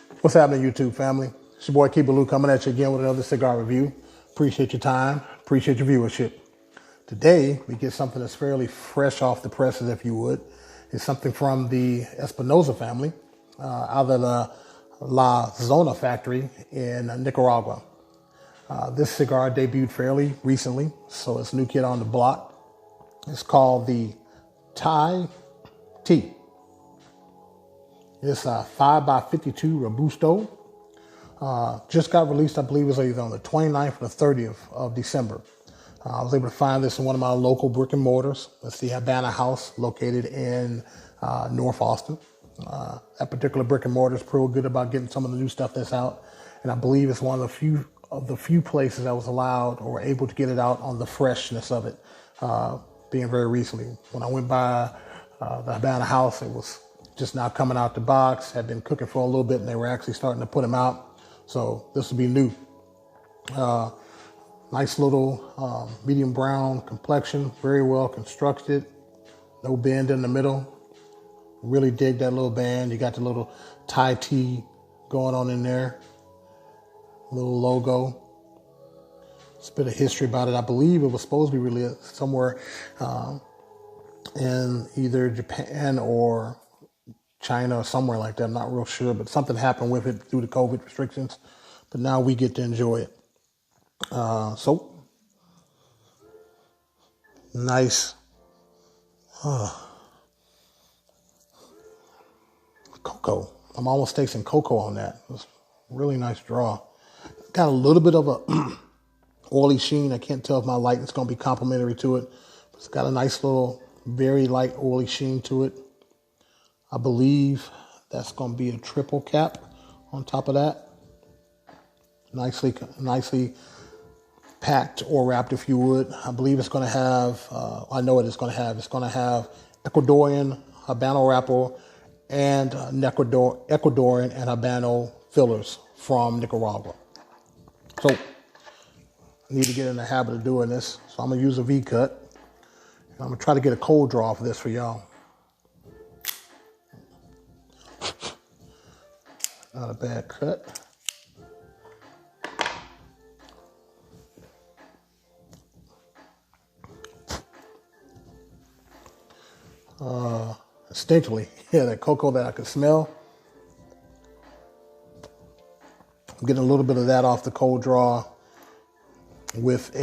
What's happening, YouTube family? It's your boy Keeper Lou coming at you again with another cigar review. Appreciate your time. Appreciate your viewership. Today, we get something that's fairly fresh off the presses, if you would. It's something from the Espinosa family out of the La Zona factory in Nicaragua. This cigar debuted fairly recently, so it's a new kid on the block. It's called the Thai Tea. It's a 5x52 Robusto. Just got released, I believe it was either on the 29th or the 30th of December. I was able to find this in one of my local brick and mortars. It's the Habana House located in North Austin. That particular brick and mortar is pretty good about getting some of the new stuff that's out. And I believe it's one of the few places that was allowed or able to get it out on the freshness of it, being very recently. When I went by the Habana House, it was just now coming out the box, had been cooking for a little bit, and they were actually starting to put them out. So this will be new. Nice little medium brown complexion, very well constructed. No bend in the middle. Really dig that little band. You got the little Thai tea going on in there. Little logo. It's a bit of history about it. I believe it was supposed to be released somewhere in either Japan or China or somewhere like that. I'm not real sure, but something happened with it due to COVID restrictions. But now we get to enjoy it. So nice cocoa. I'm almost tasting cocoa on that. It's a really nice draw. Got a little bit of a oily sheen. I can't tell if my lighting's going to be complimentary to it. But it's got a nice little, very light oily sheen to it. I believe that's going to be a triple cap on top of that. Nicely packed or wrapped, if you would. I believe it's going to have, I know what it's going to have. It's going to have Ecuadorian Habano wrapper and Ecuadorian and Habano fillers from Nicaragua. So I need to get in the habit of doing this. So I'm going to use a V-cut. I'm going to try to get a cold draw for this for y'all. Not a bad cut. Instinctively, yeah, that cocoa that I could smell. I'm getting a little bit of that off the cold draw with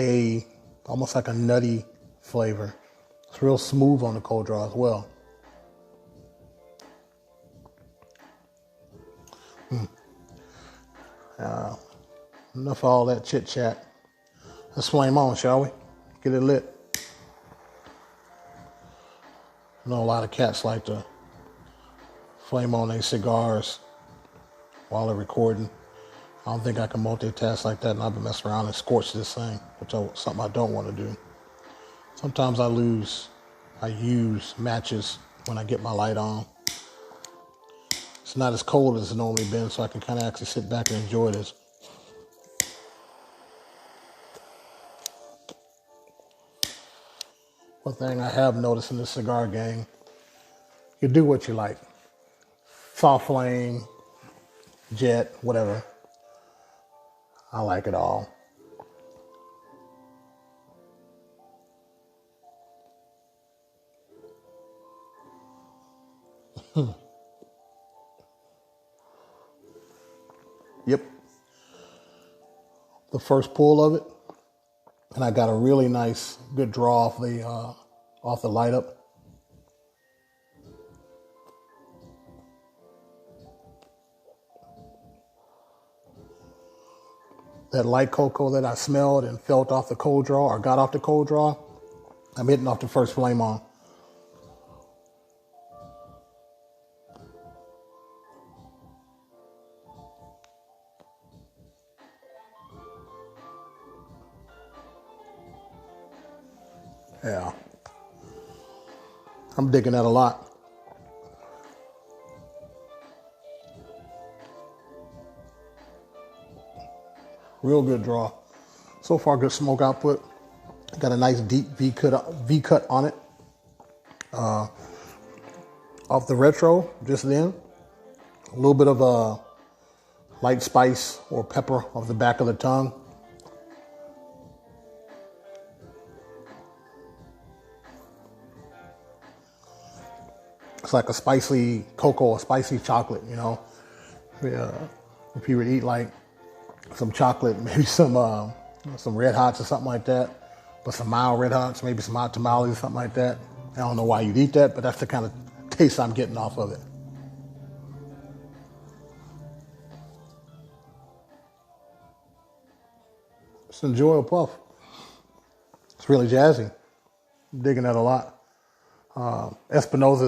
almost like a nutty flavor. It's real smooth on the cold draw as well. Enough of all that chit chat. Let's flame on, shall we? Get it lit. I know a lot of cats like to flame on their cigars while they're recording. I don't think I can multitask like that, and I've been messing around and scorch this thing, which is something I don't want to do. Sometimes I use matches when I get my light on. It's not as cold as it's normally been, so I can kind of actually sit back and enjoy this. One thing I have noticed in this cigar game, you do what you like. Soft flame, jet, whatever. I like it all. Yep. The first pull of it, and I got a really nice, good draw off the light up. That light cocoa that I smelled and felt off the cold draw, or got off the cold draw, I'm hitting off the first flame on. Yeah. I'm digging that a lot. Real good draw. So far, good smoke output. Got a nice deep V cut on it. Off the retro just then. A little bit of a light spice or pepper of the back of the tongue. It's like a spicy cocoa or spicy chocolate, you know. If you would eat like some chocolate, maybe some Red Hots or something like that, but some mild Red Hots, maybe some hot tamales or something like that. I don't know why you'd eat that, but that's the kind of taste I'm getting off of it. It's an enjoyable puff. It's really jazzy. I'm digging that a lot. Espinosa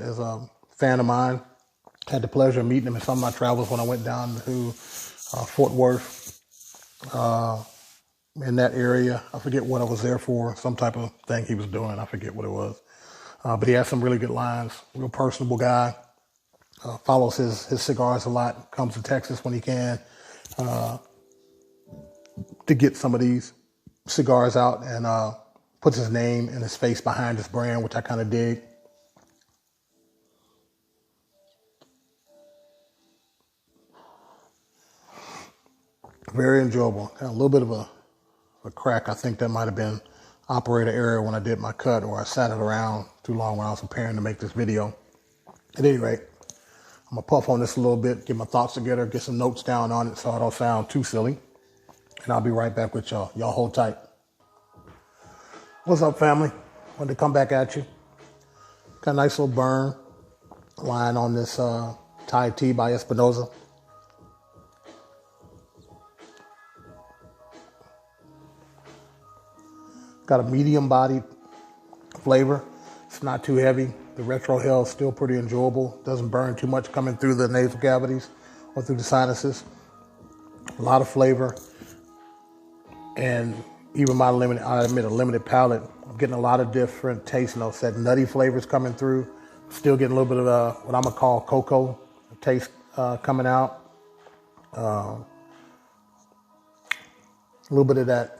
is a fan of mine. Had the pleasure of meeting him in some of my travels when I went down to Fort Worth, in that area. I forget what I was there for, some type of thing he was doing. I forget what it was. But he has some really good lines. Real personable guy. Follows his cigars a lot. Comes to Texas when he can to get some of these cigars out, and puts his name and his face behind his brand, which I kind of dig. Very enjoyable. Got a little bit of a crack. I think that might have been operator error when I did my cut, or I sat it around too long when I was preparing to make this video. At any rate, I'm going to puff on this a little bit, get my thoughts together, get some notes down on it so I don't sound too silly. And I'll be right back with y'all. Y'all hold tight. What's up, family? Wanted to come back at you. Got a nice little burn line on this Thai tea by Espinosa. Got a medium bodied flavor. It's not too heavy. The retro hell is still pretty enjoyable. Doesn't burn too much coming through the nasal cavities or through the sinuses. A lot of flavor. And even my limited palate, I'm getting a lot of different taste notes. That nutty flavors coming through. Still getting a little bit of what I'm going to call cocoa taste coming out. A little bit of that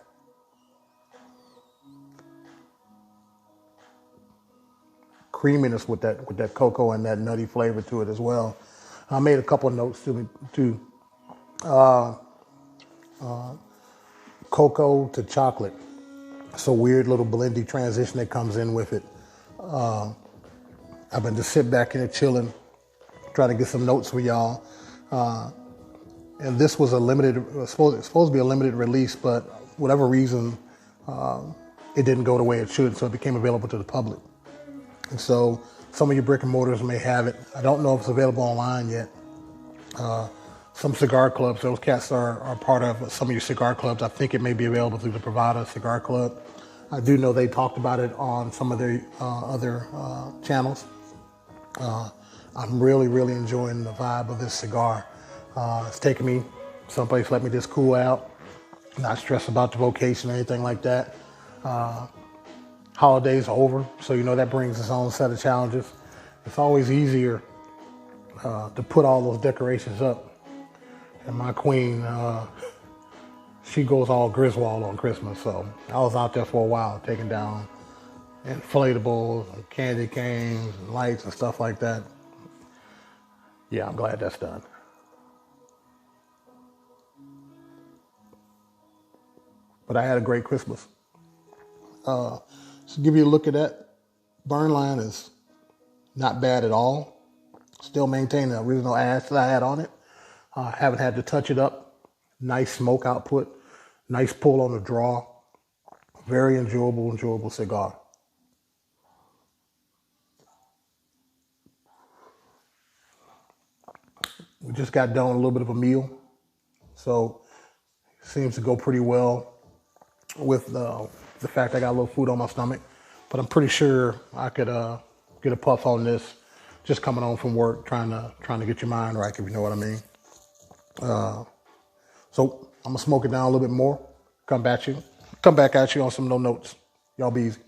creaminess with that cocoa and that nutty flavor to it as well. I made a couple of notes to cocoa to chocolate. It's a weird little blendy transition that comes in with it. I've been just sitting back here chilling, trying to get some notes for y'all. And this was it's supposed to be a limited release, but whatever reason, it didn't go the way it should, so it became available to the public. And so some of your brick and mortars may have it. I don't know if it's available online yet. Some cigar clubs, those cats are part of some of your cigar clubs. I think it may be available through the Privada Cigar Club. I do know they talked about it on some of their other channels. I'm really, really enjoying the vibe of this cigar. It's taking me someplace, let me just cool out, not stress about the vocation or anything like that. Holidays are over, so you know that brings its own set of challenges. It's always easier to put all those decorations up. And my queen, she goes all Griswold on Christmas, so I was out there for a while taking down inflatables and candy canes and lights and stuff like that. Yeah, I'm glad that's done. But I had a great Christmas. So give you a look at that. Burn line is not bad at all. Still maintain the original ash that I had on it. Haven't had to touch it up. Nice smoke output. Nice pull on the draw. Very enjoyable cigar. We just got done with a little bit of a meal, so it seems to go pretty well with the fact I got a little food on my stomach. But I'm pretty sure I could get a puff on this just coming home from work, trying to get your mind right, if you know what I mean. So I'm gonna smoke it down a little bit more. Come back at you on some no notes. Y'all be easy.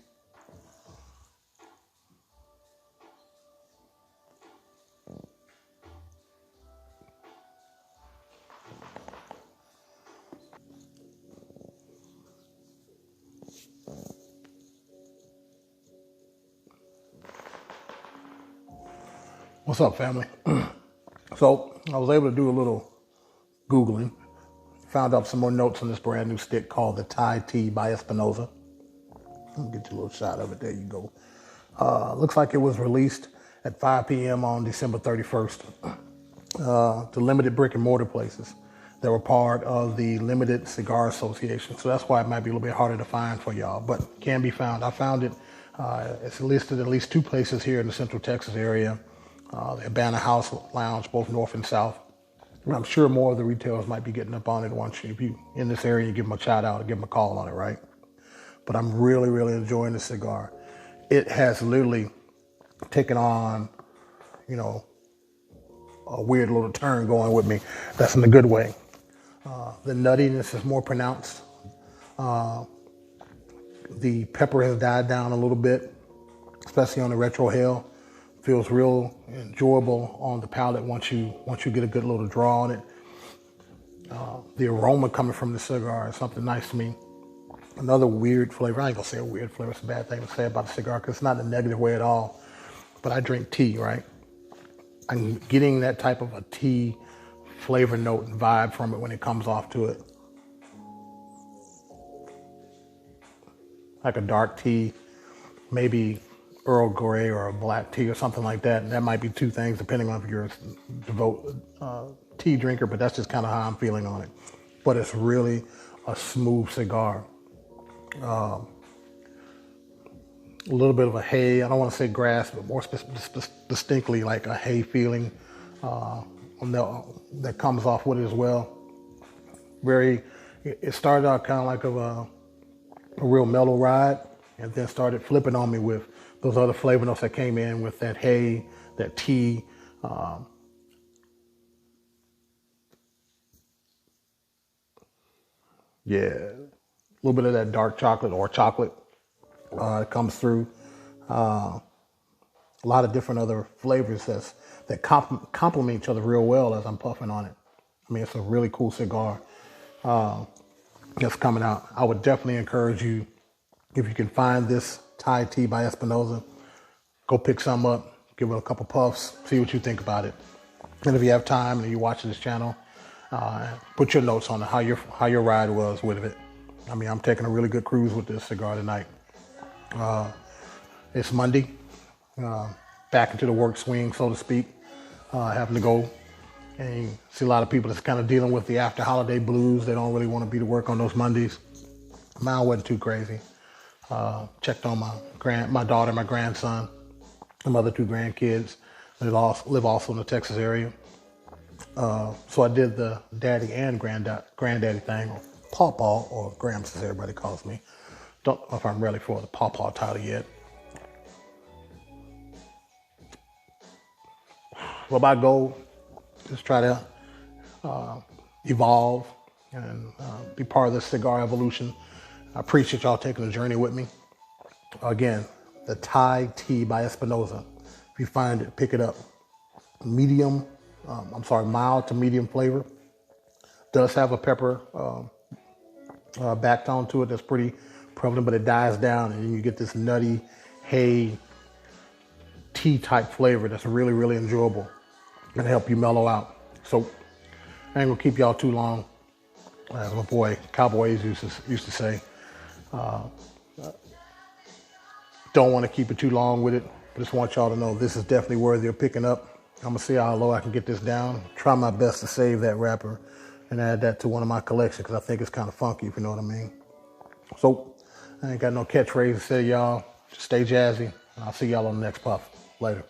What's up, family? So I was able to do a little Googling. Found out some more notes on this brand new stick called the Thai Tea by Espinosa. Let me get you a little shot of it. There you go. Looks like it was released at 5 p.m. on December 31st to limited brick and mortar places that were part of the Limited Cigar Association. So that's why it might be a little bit harder to find for y'all, but can be found. I found it. It's listed at least 2 places here in the Central Texas area. The Abana House Lounge, both north and south. And I'm sure more of the retailers might be getting up on it once if you in this area, you give them a shout out or give them a call on it, right? But I'm really, really enjoying this cigar. It has literally taken on, you know, a weird little turn going with me. That's in a good way. The nuttiness is more pronounced. The pepper has died down a little bit, especially on the retrohale. Feels real enjoyable on the palate once you get a good little draw on it. The aroma coming from the cigar is something nice to me. Another weird flavor. I ain't gonna say a weird flavor. It's a bad thing to say about the cigar because it's not in a negative way at all. But I drink tea, right? I'm getting that type of a tea flavor note and vibe from it when it comes off to it. Like a dark tea, maybe Earl Grey or a black tea or something like that. And that might be 2 things depending on if you're a devout tea drinker, but that's just kind of how I'm feeling on it. But it's really a smooth cigar. A little bit of a hay, I don't want to say grass, but more distinctly like a hay feeling that comes off with it as well. It started out kind of like a real mellow ride and then started flipping on me with those other flavor notes that came in with that hay, that tea. Yeah, a little bit of that dark chocolate or chocolate comes through. A lot of different other flavors that complement each other real well as I'm puffing on it. I mean, it's a really cool cigar that's coming out. I would definitely encourage you, if you can find this Thai Tea by Espinosa, go pick some up, give it a couple puffs, see what you think about it. And if you have time and you're watching this channel, put your notes on it, how your ride was with it. I mean, I'm taking a really good cruise with this cigar tonight. It's Monday, back into the work swing, so to speak, having to go and you see a lot of people that's kind of dealing with the after holiday blues. They don't really want to be to work on those Mondays. Mine wasn't too crazy. Checked on my daughter, my grandson, and my other 2 grandkids. They live also in the Texas area. So I did the daddy and granddaddy thing, or pawpaw, or Gramps as everybody calls me. Don't know if I'm ready for the pawpaw title yet. Well, my goal is try to evolve and be part of this cigar evolution. I appreciate y'all taking the journey with me. Again, the Thai Tea by Espinosa. If you find it, pick it up. Mild to medium flavor. Does have a pepper back tone to it that's pretty prevalent, but it dies down and you get this nutty, hay, tea type flavor that's really, really enjoyable and help you mellow out. So I ain't gonna keep y'all too long. As my boy Cowboys used to say, don't want to keep it too long with it. I just want y'all to know this is definitely worthy of picking up. I'm gonna see how low I can get this down. Try my best to save that wrapper and add that to one of my collections because I think it's kind of funky, if you know what I mean. So I ain't got no catchphrase to say, y'all. Just stay jazzy. I'll see y'all on the next puff. Later.